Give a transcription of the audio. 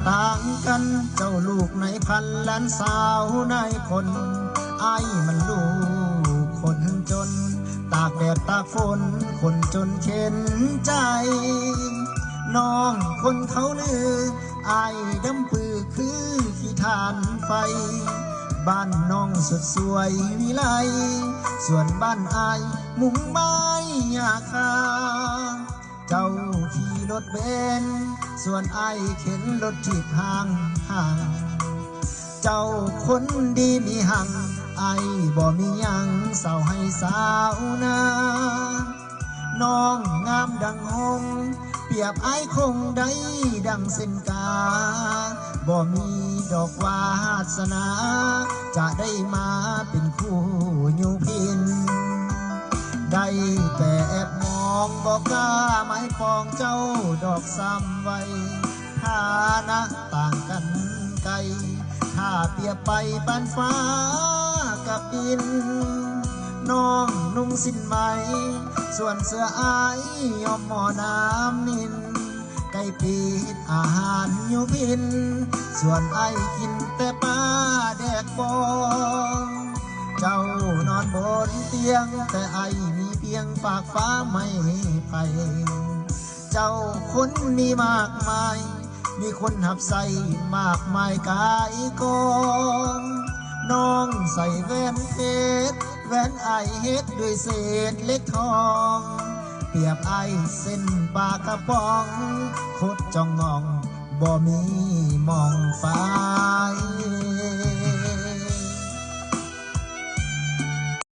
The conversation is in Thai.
ต่างกันเจ้าลูกในพันล้านสาวนายคนไอ้มันลูกคนจนตากแดดตากฝนคนจนเข็นใจน้องคนเขาลือไอ้ดำปือคือขี้ทานไฟบ้านน้องสุดสวยวิไลส่วนบ้านอายมุงไม้ยาคาเจ้าขี่รถเบนซ์ส่วนอายเข็นรถจีบห่างเจ้าคนดีมีหังไอ้บ่มียังเศร้าให้สาวนาน้องงามดังหงเปรียบไอ้คงได้ดังเส้นกาบ่มีดอกวาสนาจะได้มาเป็นคู่อยู่พินได้แต่แอบมองบอกกล้าไม้ปองเจ้าดอกซ้ำไว้ฐานะต่างกันไกลถ้าเปรียบไปปานฟ้ากับดินน้องนุ่งสิ้นไหมส่วนเสื้ออายยอมหมอน้ำนินไก่ปีดอาหารอยู่พินส่วนไอกินแต่ปลาแดกบองเจ้านอนบนเตียงแต่ไอมีเพียงฝากฟ้าไม่ไผ่เจ้าคนมีมากมายมีคนหับใส่มากมายกายกองน้องใส่แว่นเพชรแว่นไอเฮ็ดด้วยเศษเล็กทองเปรียบไอเส้นปากกระป๋องคดจ้องมองบ่มีมองฟ้า